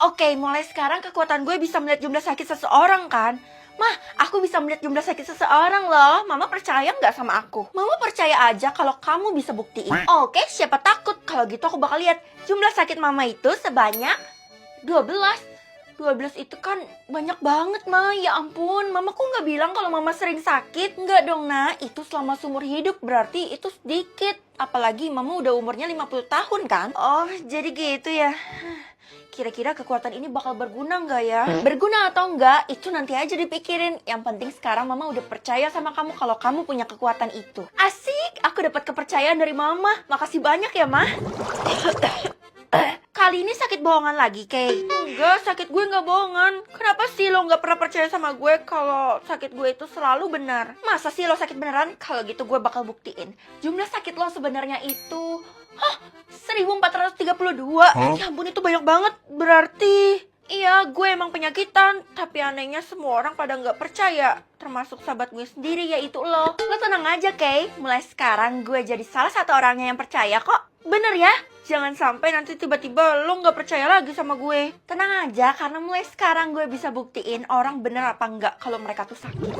Oke, mulai sekarang kekuatan gue bisa melihat jumlah sakit seseorang kan? Mah, aku bisa melihat jumlah sakit seseorang loh. Mama percaya nggak sama aku? Mama percaya aja kalau kamu bisa buktiin. Oke, siapa takut? Kalau gitu aku bakal lihat jumlah sakit mama itu sebanyak 12. 12 itu kan banyak banget, Ma. Ya ampun, Mama kok nggak bilang kalau Mama sering sakit? Nggak dong, Nak. Itu selama seumur hidup, berarti itu sedikit. Apalagi Mama udah umurnya 50 tahun kan? Oh, jadi gitu ya. Kira-kira kekuatan ini bakal berguna nggak ya? Berguna atau enggak, itu nanti aja dipikirin. Yang penting sekarang Mama udah percaya sama kamu kalau kamu punya kekuatan itu. Asik, aku dapat kepercayaan dari Mama. Makasih banyak ya, Ma. Kali ini sakit bohongan lagi, Kay? Enggak, sakit gue nggak bohongan. Kenapa sih lo nggak pernah percaya sama gue kalau sakit gue itu selalu benar? Masa sih lo sakit beneran? Kalau gitu gue bakal buktiin. Jumlah sakit lo sebenarnya itu... 1432. Ya ampun, itu banyak banget. Berarti... Iya, gue emang penyakitan. Tapi anehnya semua orang pada nggak percaya. Termasuk sahabat gue sendiri, yaitu lo. Lo tenang aja, Kay. Mulai sekarang gue jadi salah satu orangnya yang percaya kok. Bener ya? Jangan sampai nanti tiba-tiba lo nggak percaya lagi sama gue. Tenang aja, karena mulai sekarang gue bisa buktiin orang bener apa enggak kalau mereka tuh sakit.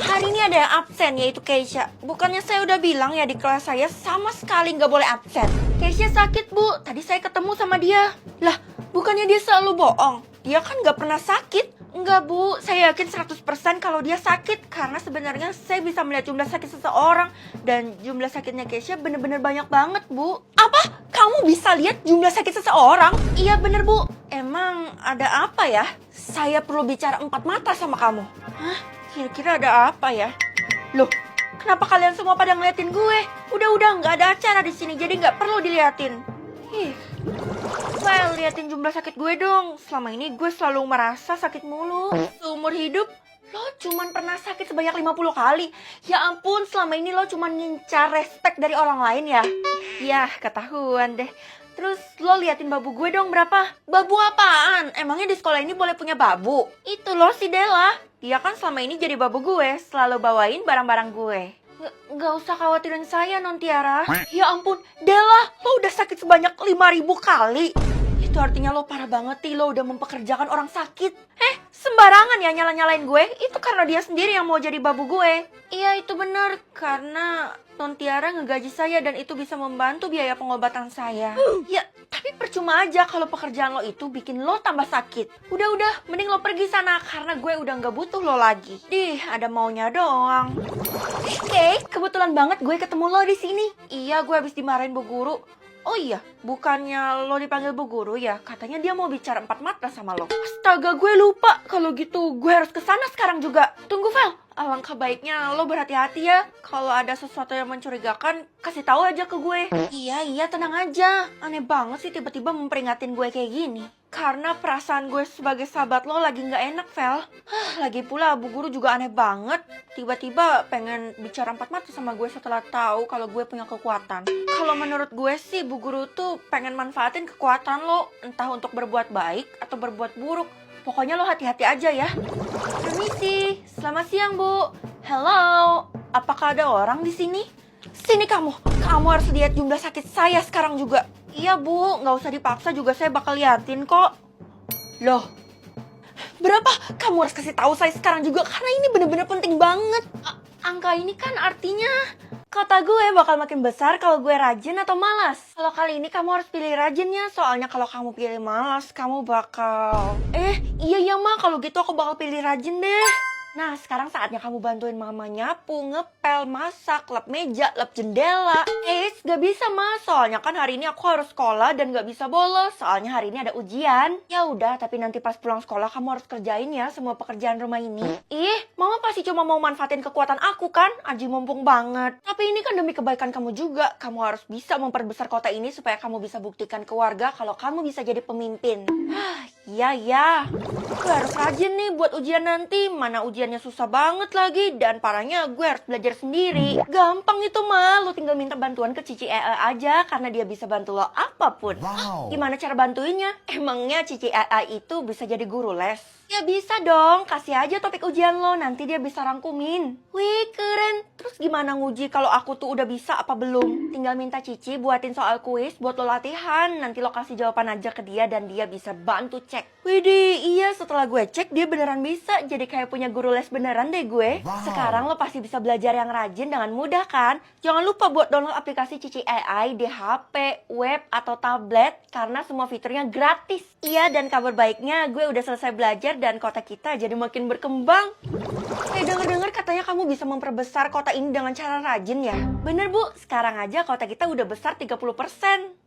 Hari ini ada yang absen, yaitu Keisha. Bukannya saya udah bilang ya di kelas saya sama sekali nggak boleh absen. Keisha sakit, Bu. Tadi saya ketemu sama dia. Lah, bukannya dia selalu bohong? Dia kan nggak pernah sakit. Enggak, Bu. Saya yakin 100% kalau dia sakit. Karena sebenarnya saya bisa melihat jumlah sakit seseorang. Dan jumlah sakitnya Keisha bener-bener banyak banget, Bu. Apa? Kamu bisa lihat jumlah sakit seseorang? Iya, bener, Bu. Emang ada apa ya? Saya perlu bicara 4 mata sama kamu. Hah? Kira-kira ada apa ya? Loh, kenapa kalian semua pada ngeliatin gue? Udah, nggak ada acara di sini, jadi nggak perlu diliatin. Well, liatin jumlah sakit gue dong. Selama ini gue selalu merasa sakit mulu. Seumur hidup, lo cuman pernah sakit sebanyak 50 kali. Ya ampun, selama ini lo cuman ngincar respect dari orang lain ya? Yah, ketahuan deh. Terus lo liatin babu gue dong berapa? Babu apaan? Emangnya di sekolah ini boleh punya babu? Itu lo si Della. Dia kan selama ini jadi babu gue, selalu bawain barang-barang gue. Nggak usah khawatirin saya, Non Tiara. Ya ampun, Della, lo udah sakit sebanyak 5.000 kali. Itu artinya lo parah banget, lo udah mempekerjakan orang sakit. Sembarangan ya nyala-nyalain gue. Itu karena dia sendiri yang mau jadi babu gue. Iya, itu benar. Karena Non Tiara ngegaji saya dan itu bisa membantu biaya pengobatan saya. Ya, tapi percuma aja kalau pekerjaan lo itu bikin lo tambah sakit. Udah, mending lo pergi sana karena gue udah nggak butuh lo lagi. Ada maunya doang. Oke, kebetulan banget gue ketemu lo di sini. Iya, gue habis dimarahin Bu Guru. Oh iya, bukannya lo dipanggil Bu Guru ya? Katanya dia mau bicara 4 mata sama lo. Astaga, gue lupa. Kalau gitu gue harus kesana sekarang juga. Tunggu, Vel. Alangkah baiknya lo berhati-hati ya. Kalau ada sesuatu yang mencurigakan, kasih tahu aja ke gue. Iya, tenang aja. Aneh banget sih tiba-tiba memperingatin gue kayak gini. Karena perasaan gue sebagai sahabat lo lagi gak enak, Vel. Lagi pula Bu Guru juga aneh banget. Tiba-tiba pengen bicara 4 mata sama gue setelah tahu kalau gue punya kekuatan. Kalau menurut gue sih Bu Guru tuh pengen manfaatin kekuatan lo. Entah untuk berbuat baik atau berbuat buruk. Pokoknya lo hati-hati aja ya. Permisi, selamat siang Bu. Hello, apakah ada orang di sini? Sini kamu harus lihat jumlah sakit saya sekarang juga. Iya Bu, nggak usah dipaksa juga saya bakal liatin kok. Loh, berapa? Kamu harus kasih tahu saya sekarang juga karena ini bener-bener penting banget. Angka ini kan artinya kata gue bakal makin besar kalau gue rajin atau malas. Kalau kali ini kamu harus pilih rajinnya, soalnya kalau kamu pilih malas, kamu bakal... Iya Ma, kalau gitu aku bakal pilih rajin deh. Nah, sekarang saatnya kamu bantuin mama nyapu, ngepel, masak, lap meja, lap jendela. Gak bisa Ma, soalnya kan hari ini aku harus sekolah dan gak bisa bolos, soalnya hari ini ada ujian. Ya udah, tapi nanti pas pulang sekolah kamu harus kerjain ya semua pekerjaan rumah ini. Mama pasti cuma mau manfaatin kekuatan aku kan? Aji mumpung banget. Tapi ini kan demi kebaikan kamu juga. Kamu harus bisa memperbesar kota ini supaya kamu bisa buktikan ke warga kalau kamu bisa jadi pemimpin. Iya. Gue harus rajin nih buat ujian nanti. Mana ujiannya susah banget lagi. Dan parahnya gue harus belajar sendiri. Gampang itu mah. Lo tinggal minta bantuan ke Cici aja. Karena dia bisa bantu lo apapun. Wow. Gimana cara bantuinnya? Emangnya Cici itu bisa jadi guru les? Ya bisa dong. Kasih aja topik ujian lo. Nanti dia bisa rangkumin. Wih keren. Terus gimana nguji kalau aku tuh udah bisa apa belum? Tinggal minta Cici buatin soal kuis buat lo latihan. Nanti lo kasih jawaban aja ke dia dan dia bisa bantu cek. Widih, iya setelah gue cek dia beneran bisa. Jadi kayak punya guru les beneran deh gue. Wow. Sekarang lo pasti bisa belajar yang rajin dengan mudah kan? Jangan lupa buat download aplikasi Cici AI di HP, web, atau tablet. Karena semua fiturnya gratis. Iya, dan kabar baiknya gue udah selesai belajar dan kota kita jadi makin berkembang. Dengar-dengar katanya kamu bisa memperbesar kota ini dengan cara rajin ya? Bener Bu, sekarang aja kota kita udah besar 30%.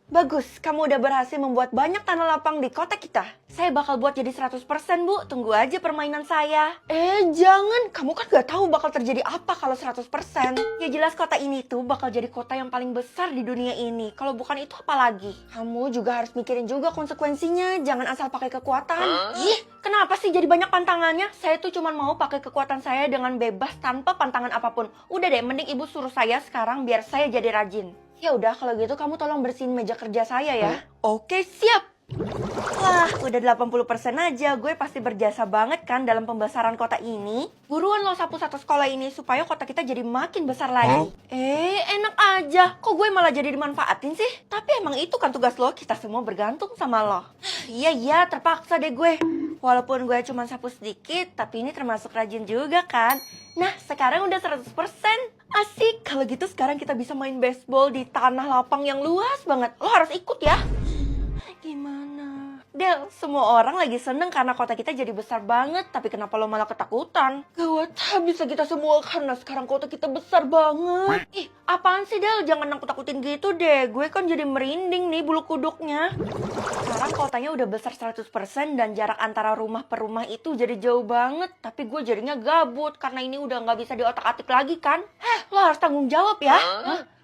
Bagus, kamu udah berhasil membuat banyak tanah lapang di kota kita. Saya bakal buat jadi 100% Bu, tunggu aja permainan saya. Jangan, kamu kan gak tahu bakal terjadi apa kalau 100%. Ya jelas kota ini tuh bakal jadi kota yang paling besar di dunia ini. Kalau bukan itu apa lagi? Kamu juga harus mikirin juga konsekuensinya, jangan asal pakai kekuatan. Ih, kenapa sih jadi banyak pantangannya? Saya tuh cuma mau pakai kekuatan saya dengan bebas tanpa pantangan apapun. Udah deh, mending ibu suruh saya sekarang biar saya jadi rajin. Ya udah kalau gitu kamu tolong bersihin meja kerja saya ya. Oke, siap. Wah, udah 80% aja. Gue pasti berjasa banget kan dalam pembesaran kota ini. Buruan lo sapu satu sekolah ini supaya kota kita jadi makin besar lagi. Enak aja. Kok gue malah jadi dimanfaatin sih? Tapi emang itu kan tugas lo. Kita semua bergantung sama lo. Iya, terpaksa deh gue. Walaupun gue cuma sapu sedikit, tapi ini termasuk rajin juga kan. Nah, sekarang udah 100%. Asik, kalau gitu sekarang kita bisa main baseball di tanah lapang yang luas banget. Lo harus ikut ya. Gimana? Del, semua orang lagi seneng karena kota kita jadi besar banget. Tapi kenapa lo malah ketakutan? Gawat, bisa kita semua karena sekarang kota kita besar banget. Ih, apaan sih Del? Jangan nakut-takutin gitu deh. Gue kan jadi merinding nih bulu kuduknya. Sekarang kotanya udah besar 100% dan jarak antara rumah per rumah itu jadi jauh banget. Tapi gue jadinya gabut karena ini udah gak bisa diotak-atik lagi kan. Lo harus tanggung jawab ya.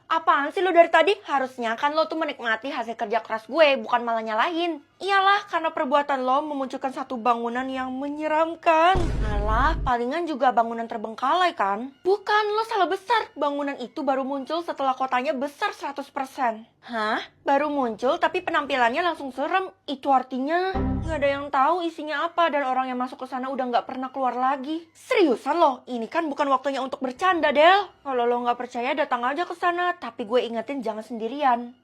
Apaan sih lo dari tadi? Harusnya kan lo tuh menikmati hasil kerja keras gue, bukan malah nyalahin. Iyalah, karena perbuatan lo memunculkan satu bangunan yang menyeramkan. Alah, palingan juga bangunan terbengkalai kan? Bukan, lo salah besar. Bangunan itu baru muncul setelah kotanya besar 100%. Hah? Baru muncul tapi penampilannya langsung serem. Itu artinya nggak ada yang tahu isinya apa dan orang yang masuk ke sana udah nggak pernah keluar lagi. Seriusan lo? Ini kan bukan waktunya untuk bercanda, Del. Kalau lo nggak percaya datang aja ke sana. Tapi gue ingetin jangan sendirian.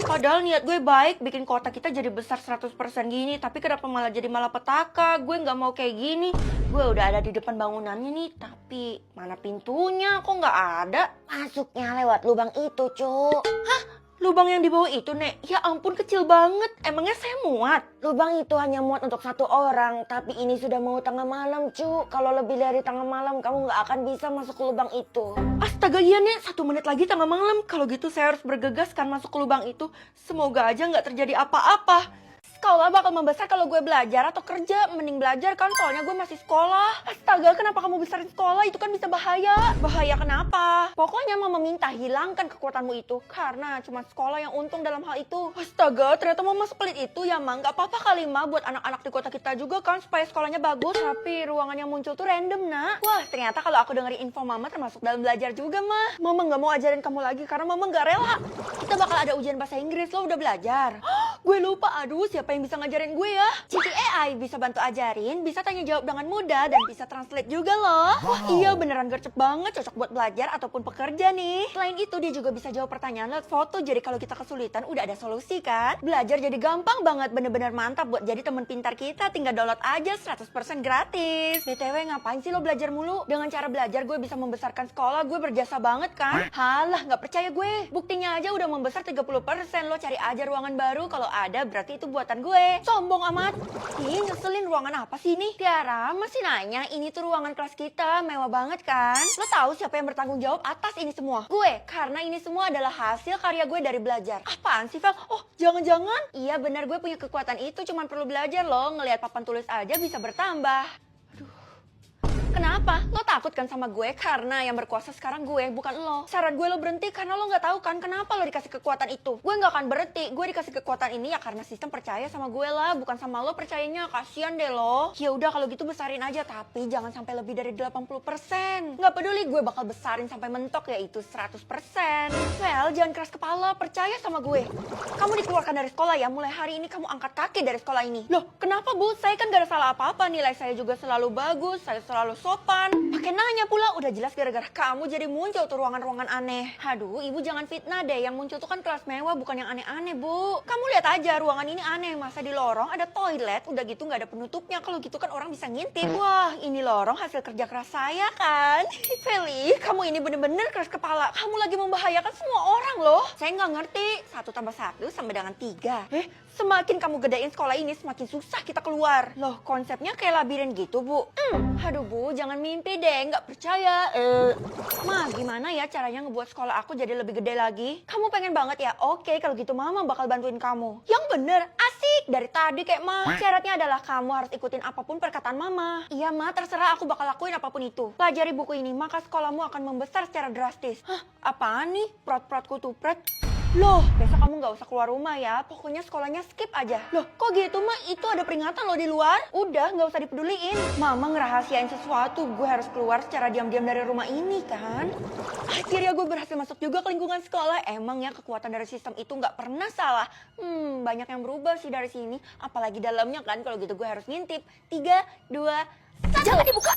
Padahal niat gue baik bikin kota kita jadi besar 100% gini. Tapi kenapa malah jadi malapetaka? Gue nggak mau kayak gini. Gue udah ada di depan bangunannya nih. Tapi mana pintunya? Kok nggak ada? Masuknya lewat lubang itu, Cuk. Hah? Lubang yang di bawah itu, Nek? Ya ampun, kecil banget. Emangnya saya muat? Lubang itu hanya muat untuk satu orang. Tapi ini sudah mau tengah malam, Cuk. Kalau lebih dari tengah malam, kamu nggak akan bisa masuk ke lubang itu. Astaga, iya Nek, 1 menit lagi tengah malam. Kalau gitu saya harus bergegas kan masuk ke lubang itu. Semoga aja nggak terjadi apa-apa. Sekolah bakal membesar kalau gue belajar atau kerja. Mending belajar kan, soalnya gue masih sekolah. Astaga, kenapa kamu besarin sekolah? Itu kan bisa bahaya. Bahaya kenapa? Pokoknya mama minta hilangkan kekuatanmu itu. Karena cuma sekolah yang untung dalam hal itu. Astaga, ternyata mama sepelit itu ya, Ma. Gak apa-apa kali, Ma, buat anak-anak di kota kita juga kan, supaya sekolahnya bagus. Tapi ruangan yang muncul tuh random, Nak. Wah, ternyata kalau aku dengerin info mama termasuk dalam belajar juga, Ma. Mama gak mau ajarin kamu lagi karena mama gak rela. Kita bakal ada ujian bahasa Inggris, lo udah belajar? Gue lupa, aduh siapa yang bisa ngajarin gue ya? Cici AI bisa bantu ajarin, bisa tanya jawab dengan mudah, dan bisa translate juga loh. Wah iya beneran gercep banget, cocok buat belajar ataupun pekerja nih. Selain itu dia juga bisa jawab pertanyaan lewat foto, jadi kalau kita kesulitan udah ada solusi kan? Belajar jadi gampang banget, bener-bener mantap buat jadi teman pintar kita, tinggal download aja 100% gratis. BTW ngapain sih lo belajar mulu? Dengan cara belajar gue bisa membesarkan sekolah, gue berjasa banget kan? Halah gak percaya gue, buktinya aja udah membesar 30%, lo cari aja ruangan baru, kalau ada berarti itu buatan gue. Sombong amat. Ih, ngeselin, ruangan apa sih ini? Tiara masih nanya, ini tuh ruangan kelas kita, mewah banget kan? Lo tahu siapa yang bertanggung jawab atas ini semua? Gue, karena ini semua adalah hasil karya gue dari belajar. Apaan sih, Vel? Oh, jangan-jangan? Iya benar, gue punya kekuatan itu, cuman perlu belajar loh. Ngelihat papan tulis aja bisa bertambah. Kenapa? Lo takut kan sama gue? Karena yang berkuasa sekarang gue, bukan lo. Syarat gue lo berhenti karena lo nggak tahu kan kenapa lo dikasih kekuatan itu. Gue nggak akan berhenti. Gue dikasih kekuatan ini ya karena sistem percaya sama gue lah, bukan sama lo percayanya. Kasian deh lo. Ya udah kalau gitu besarin aja, tapi jangan sampai lebih dari 80%. Nggak peduli, gue bakal besarin sampai mentok, yaitu 100%. Well, jangan keras kepala, percaya sama gue. Kamu dikeluarkan dari sekolah ya, mulai hari ini kamu angkat kaki dari sekolah ini. Loh, kenapa Bu? Saya kan gak ada salah apa-apa, nilai saya juga selalu bagus, saya selalu sopan. Pakai nanya pula, udah jelas gara-gara kamu jadi muncul tuh ruangan-ruangan aneh. Aduh, ibu jangan fitnah deh, yang muncul tuh kan kelas mewah, bukan yang aneh-aneh, Bu. Kamu lihat aja, ruangan ini aneh, masa di lorong ada toilet, udah gitu gak ada penutupnya, kalau gitu kan orang bisa ngintip. Wah, ini lorong hasil kerja keras saya kan? Feli, kamu ini bener-bener keras kepala, kamu lagi membahayakan semua orang loh. Saya nggak ngerti, 1 tambah 1 sama dengan 3. Semakin kamu gedein sekolah ini, semakin susah kita keluar. Loh, konsepnya kayak labirin gitu, Bu. Aduh, Bu, jangan mimpi deh, nggak percaya. Ma, gimana ya caranya ngebuat sekolah aku jadi lebih gede lagi? Kamu pengen banget ya? Oke, kalau gitu Mama bakal bantuin kamu. Yang bener, asik. Dari tadi kayak Ma. Syaratnya adalah kamu harus ikutin apapun perkataan Mama. Iya, Ma, terserah, aku bakal lakuin apapun itu. Pelajari buku ini, maka sekolahmu akan membesar secara drastis. Hah, apaan nih? Prot-protku tupret. Loh, besok kamu nggak usah keluar rumah ya. Pokoknya sekolahnya skip aja. Loh, kok gitu, Ma? Itu ada peringatan loh di luar. Udah, nggak usah dipeduliin. Mama ngerahasiain sesuatu. Gue harus keluar secara diam-diam dari rumah ini, kan? Akhirnya gue berhasil masuk juga ke lingkungan sekolah. Emang ya, kekuatan dari sistem itu nggak pernah salah. Banyak yang berubah sih dari sini. Apalagi dalamnya kan, kalau gitu gue harus ngintip. 3, 2, 1. Jangan dibuka!